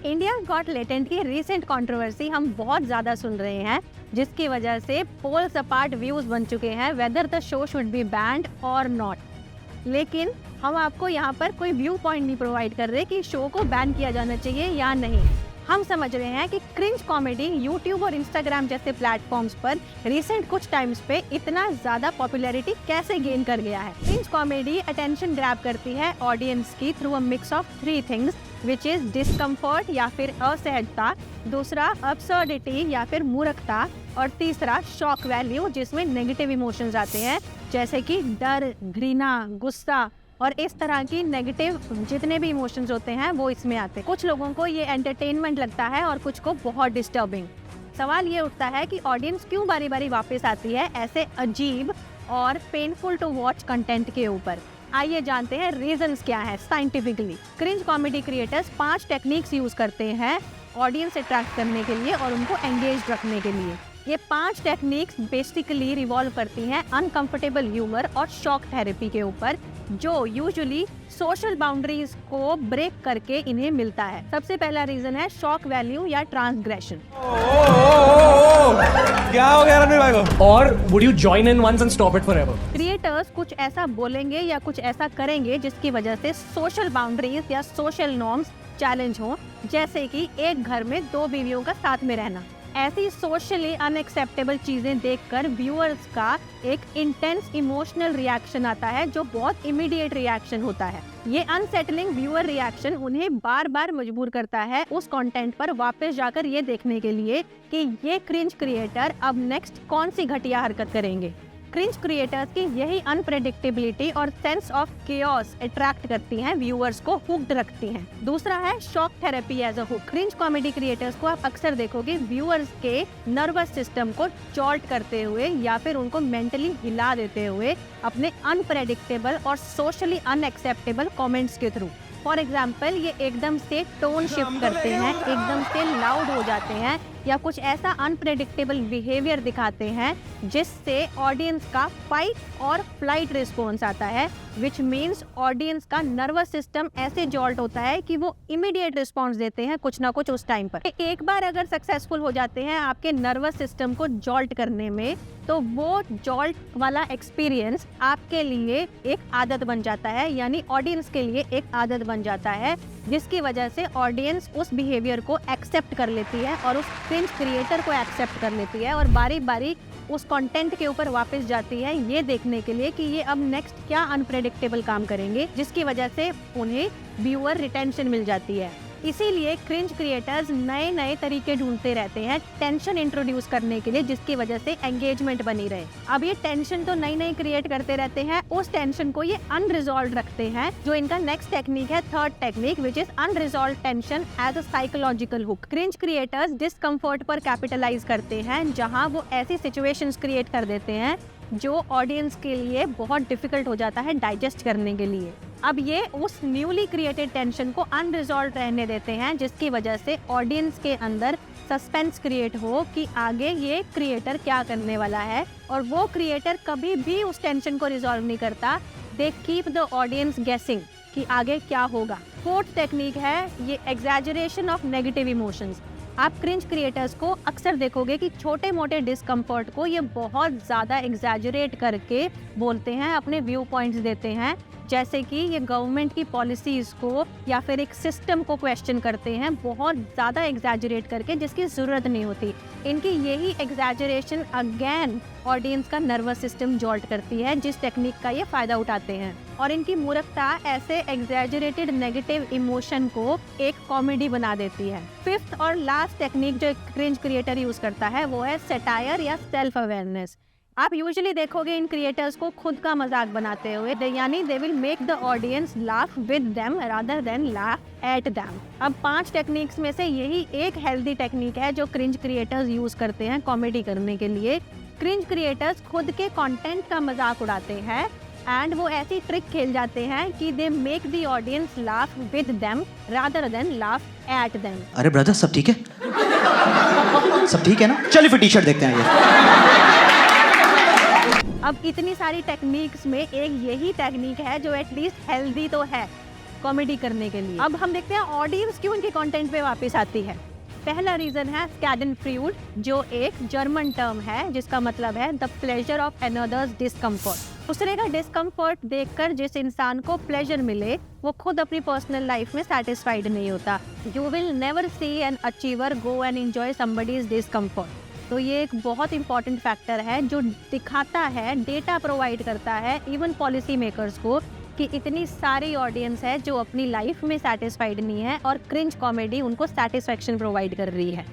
India got latent की recent controversy हम बहुत ज़्यादा सुन रहे हैं, जिसकी वजह से पोल्स अपार्ट व्यूज बन चुके हैं whether the show should be band और नॉट। लेकिन हम आपको यहाँ पर कोई व्यू पॉइंट नहीं प्रोवाइड कर रहे कि शो को बैन किया जाना चाहिए या नहीं। हम समझ रहे हैं कि क्रिंज कॉमेडी यूट्यूब और इंस्टाग्राम जैसे प्लेटफॉर्म्स पर रिसेंट कुछ टाइम्स पे इतना ज़्यादा पॉपुलैरिटी कैसे गेन कर गया है। क्रिंज कॉमेडी अटेंशन ग्रैब करती है ऑडियंस की through a mix of 3 things which is discomfort या फिर असहजता, दूसरा अब्सर्डिटी या फिर मूर्खता, और तीसरा शॉक वैल्यू जिसमें नेगेटिव इमोशंस आते हैं जैसे कि डर, घृणा, गुस्सा और इस तरह की नेगेटिव जितने भी इमोशंस होते हैं वो इसमें आते हैं। कुछ लोगों को ये एंटरटेनमेंट लगता है और कुछ को बहुत डिस्टर्बिंग। सवाल ये उठता है कि ऑडियंस क्यों बारी बारी वापस आती है ऐसे अजीब और पेनफुल टू वॉच कंटेंट के ऊपर। आइए जानते हैं रीजंस क्या है scientifically. Cringe comedy creators 5 techniques use करते हैं ऑडियंस अट्रैक्ट करने के लिए और उनको एंगेज रखने के लिए। ये 5 टेक्निक्स बेसिकली रिवॉल्व करती हैं अनकंफर्टेबल ह्यूमर और शॉक थेरेपी के ऊपर, जो यूजुअली सोशल बाउंड्रीज को ब्रेक करके इन्हें मिलता है। सबसे पहला रीजन है शॉक वैल्यू या ट्रांसग्रेशन। क्या हो गया रणवीर भाई को? और would you join in once and stop it forever? Creators कुछ ऐसा बोलेंगे या कुछ ऐसा करेंगे जिसकी वजह से सोशल बाउंड्रीज या सोशल नॉर्म्स चैलेंज हो, जैसे कि एक घर में 2 बीवियों का साथ में रहना। ऐसी सोशली अनएक्सेप्टेबल चीजें देखकर व्यूअर्स का एक इंटेंस इमोशनल रिएक्शन आता है जो बहुत इमीडिएट रिएक्शन होता है। ये अनसेटलिंग व्यूअर रिएक्शन उन्हें बार बार मजबूर करता है उस कंटेंट पर वापस जाकर ये देखने के लिए कि ये क्रिंज क्रिएटर अब नेक्स्ट कौन सी घटिया हरकत करेंगे। क्रिंज क्रिएटर्स की यही अनप्रेडिक्टेबिलिटी और सेंस ऑफ केओस अट्रैक्ट करती हैं, व्यूअर्स को हुक्ड रखती हैं। दूसरा है shock therapy as a hook. Cringe comedy creators को आप अक्सर देखोगे व्यूअर्स के नर्वस सिस्टम को जॉल्ट करते हुए या फिर उनको मेंटली हिला देते हुए अपने अनप्रेडिक्टेबल और सोशली अनएक्सेप्टेबल कमेंट्स के थ्रू। फॉर एग्जाम्पल, ये एकदम से टोन शिफ्ट करते हैं, एकदम से लाउड हो जाते हैं या कुछ ऐसा अनप्रेडिक्टेबल बिहेवियर दिखाते हैं जिससे ऑडियंस का फाइट और फ्लाइट रिस्पॉन्स आता है, विच मीन्स ऑडियंस का नर्वस सिस्टम ऐसे जॉल्ट होता है कि वो इमीडिएट रिस्पॉन्स देते हैं कुछ ना कुछ उस टाइम पर। एक बार अगर सक्सेसफुल हो जाते हैं आपके नर्वस सिस्टम को जॉल्ट करने में, तो वो जॉल्ट वाला एक्सपीरियंस आपके लिए एक आदत बन जाता है, यानी ऑडियंस के लिए एक आदत बन जाता है, जिसकी वजह से ऑडियंस उस बिहेवियर को एक्सेप्ट कर लेती है और उस क्रिंज क्रिएटर को एक्सेप्ट कर लेती है और बारी बारी उस कंटेंट के ऊपर वापस जाती है ये देखने के लिए कि ये अब नेक्स्ट क्या अनप्रेडिक्टेबल काम करेंगे, जिसकी वजह से उन्हें व्यूअर रिटेंशन मिल जाती है। इसीलिए क्रिंज क्रिएटर्स नए नए तरीके ढूंढते रहते हैं टेंशन इंट्रोड्यूस करने के लिए, जिसकी वजह से एंगेजमेंट बनी रहे। अब ये टेंशन तो नई नई क्रिएट करते रहते हैं, उस टेंशन को ये अनरिजॉल्व रखते हैं, जो इनका नेक्स्ट टेक्निक है, third technique, which is unresolved tension as a psychological hook. Cringe creators discomfort पर कैपिटलाइज करते हैं, जहाँ वो ऐसी सिचुएशंस क्रिएट कर देते हैं जो ऑडियंस के लिए बहुत डिफिकल्ट हो जाता है डाइजेस्ट करने के लिए। अब ये उस न्यूली क्रिएटेड टेंशन को अनरिजॉल्व रहने देते हैं, जिसकी वजह से ऑडियंस के अंदर सस्पेंस क्रिएट हो कि आगे ये क्रिएटर क्या करने वाला है, और वो क्रिएटर कभी भी उस टेंशन को रिजॉल्व नहीं करता। दे कीप द ऑडियंस गेसिंग कि आगे क्या होगा। फोर्थ टेक्निक है ये एग्जैजरेशन ऑफ नेगेटिव इमोशंस। आप क्रिंज क्रिएटर्स को अक्सर देखोगे कि छोटे मोटे डिस्कम्फर्ट को ये बहुत ज़्यादा एग्जैजरेट करके बोलते हैं, अपने व्यू पॉइंट्स देते हैं, जैसे कि ये गवर्नमेंट की पॉलिसीज़ को या फिर एक सिस्टम को क्वेश्चन करते हैं बहुत ज़्यादा एग्जैजरेट करके, जिसकी ज़रूरत नहीं होती। इनकी यही एग्जैजरेशन अगेन ऑडियंस का नर्वस सिस्टम जॉल्ट करती है, जिस टेक्निक का ये फ़ायदा उठाते हैं। और इनकी मूर्खता ऐसे एग्जैजरेटेड नेगेटिव इमोशन को एक कॉमेडी बना देती है। फिफ्थ और लास्ट टेक्निक जो क्रिंज क्रिएटर यूज़ करता है वो है सैटायर या सेल्फ अवेयरनेस। आप यूजुअली देखोगे इन क्रिएटर्स को खुद का मजाक बनाते हुए, यानी they will make the audience laugh with them rather than laugh at them. अब 5 टेक्निक्स में से यही एक हेल्दी टेक्निक है जो क्रिंज क्रिएटर्स यूज करते हैं कॉमेडी करने के लिए। क्रिंज क्रिएटर्स खुद के कंटेंट का मजाक उड़ाते हैं एंड वो ऐसी ट्रिक खेल जाते हैं कि they make the audience laugh with them rather than laugh at them. अरे ब्रदर सब ठीक है? सब ठीक है ना? चलिए फिर टी-शर्ट देखते हैं ये। अब इतनी सारी टेक्निक्स में एक यही टेक्निक है जो एटलीस्ट हेल्दी तो है, कॉमेडी करने के लिए। अब हम देखते हैं ऑडियंस क्यों इनके कंटेंट पे वापस आती है। पहला रीजन है स्कैडेनफ्रूड, जो एक जर्मन टर्म है जिसका मतलब है the pleasure of another's discomfort. दूसरे का डिस्कम्फर्ट देखकर जिस इंसान को प्लेजर मिले वो खुद अपनी पर्सनल लाइफ में सेटिस्फाइड नहीं होता। You will never see an achiever go and enjoy somebody's discomfort. तो ये एक बहुत इंपॉर्टेंट फैक्टर है जो दिखाता है, डेटा प्रोवाइड करता है इवन पॉलिसी मेकर्स को कि इतनी सारी ऑडियंस है जो अपनी लाइफ में सेटिस्फाइड नहीं है और क्रिंज कॉमेडी उनको सेटिस्फैक्शन प्रोवाइड कर रही है।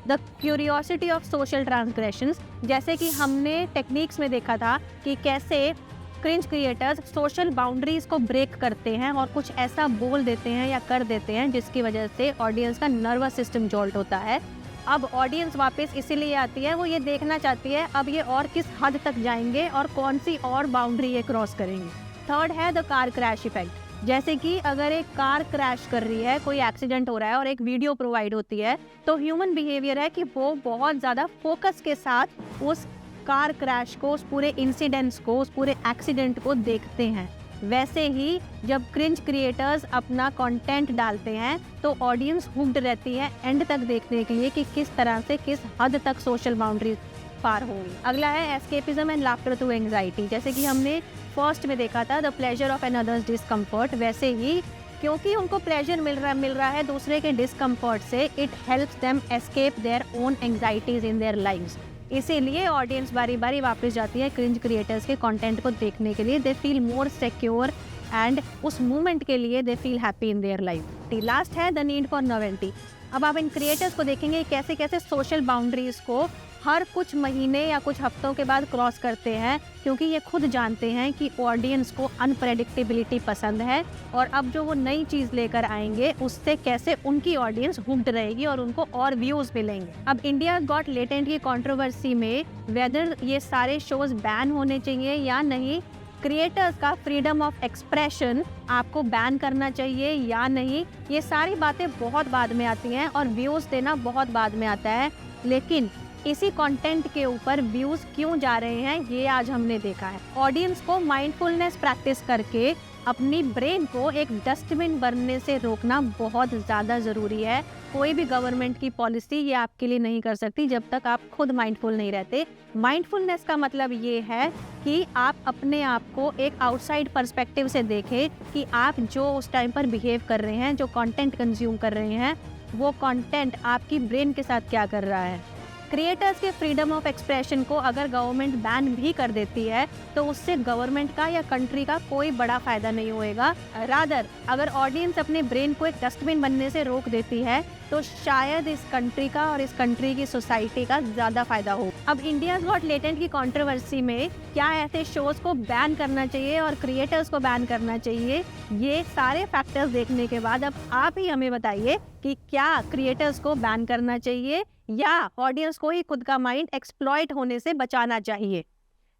The curiosity of social transgressions, जैसे कि हमने टेक्निक्स में देखा था कि कैसे क्रिंज क्रिएटर्स सोशल बाउंड्रीज को ब्रेक करते हैं और कुछ ऐसा बोल देते हैं या कर देते हैं जिसकी वजह से ऑडियंस का नर्वस सिस्टम जॉल्ट होता है। अब ऑडियंस वापस इसीलिए आती है, वो ये देखना चाहती है अब ये और किस हद तक जाएंगे और कौन सी और बाउंड्री ये क्रॉस करेंगे। थर्ड है द कार क्रैश इफेक्ट, जैसे कि अगर एक कार क्रैश कर रही है, कोई एक्सीडेंट हो रहा है और एक वीडियो प्रोवाइड होती है तो ह्यूमन बिहेवियर है कि वो बहुत ज़्यादा फोकस के साथ उस कार क्रैश को, उस पूरे इंसिडेंट्स को, उस पूरे एक्सीडेंट को देखते हैं। वैसे ही जब क्रिंज क्रिएटर्स अपना कंटेंट डालते हैं तो ऑडियंस हुक्ड रहती है एंड तक देखने के लिए कि किस तरह से, किस हद तक सोशल बाउंड्रीज पार होंगी। अगला है escapism and laughter through anxiety, जैसे कि हमने फर्स्ट में देखा था the pleasure of another's discomfort. वैसे ही क्योंकि उनको प्लेजर मिल रहा है दूसरे के डिस्कम्फर्ट से, it helps them escape their own anxieties in their lives. इसीलिए ऑडियंस बारी बारी वापस जाती है क्रिंज क्रिएटर्स के कंटेंट को देखने के लिए। They feel more secure and उस मोमेंट के लिए they feel happy in their life. Last है द नीड फॉर नोवेल्टी। अब आप इन क्रिएटर्स को देखेंगे कैसे कैसे सोशल बाउंड्रीज को हर कुछ महीने या कुछ हफ्तों के बाद क्रॉस करते हैं, क्योंकि ये खुद जानते हैं कि ऑडियंस को अनप्रेडिक्टेबिलिटी पसंद है और अब जो वो नई चीज़ लेकर आएंगे उससे कैसे उनकी ऑडियंस हुक्ड रहेगी और उनको और व्यूज़ मिलेंगे। अब इंडिया गॉट लेटेंट की कंट्रोवर्सी में वेदर ये सारे शोज बैन होने चाहिए या नहीं, क्रिएटर्स का फ्रीडम ऑफ एक्सप्रेशन आपको बैन करना चाहिए या नहीं, ये सारी बातें बहुत बाद में आती हैं और व्यूज़ देना बहुत बाद में आता है। लेकिन इसी कंटेंट के ऊपर व्यूज क्यों जा रहे हैं ये आज हमने देखा है। ऑडियंस को माइंडफुलनेस प्रैक्टिस करके अपनी ब्रेन को एक डस्टबिन बनने से रोकना बहुत ज़्यादा ज़रूरी है। कोई भी गवर्नमेंट की पॉलिसी ये आपके लिए नहीं कर सकती जब तक आप खुद माइंडफुल नहीं रहते। माइंडफुलनेस का मतलब ये है कि आप अपने आप को एक आउटसाइड पर्सपेक्टिव से देखें कि आप जो उस टाइम पर बिहेव कर रहे हैं, जो कंटेंट कंज्यूम कर रहे हैं, वो कंटेंट आपकी ब्रेन के साथ क्या कर रहा है। क्रिएटर्स के फ्रीडम ऑफ एक्सप्रेशन को अगर गवर्नमेंट बैन भी कर देती है तो उससे गवर्नमेंट का या कंट्री का कोई बड़ा फायदा नहीं होएगा। रादर अगर ऑडियंस अपने ब्रेन को एक डस्टबिन बनने से रोक देती है तो शायद इस कंट्री का और इस कंट्री की सोसाइटी का ज़्यादा फायदा हो। अब इंडिया गॉट लेटेंट की कंट्रोवर्सी में क्या ऐसे शोज़ को बैन करना चाहिए और क्रिएटर्स को बैन करना चाहिए, ये सारे फैक्टर्स देखने के बाद अब आप ही हमें बताइए कि क्या क्रिएटर्स को बैन करना चाहिए या ऑडियंस को ही खुद का माइंड एक्सप्लॉइट होने से बचाना चाहिए।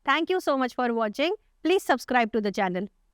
Thank you so much for watching. Please subscribe to the channel.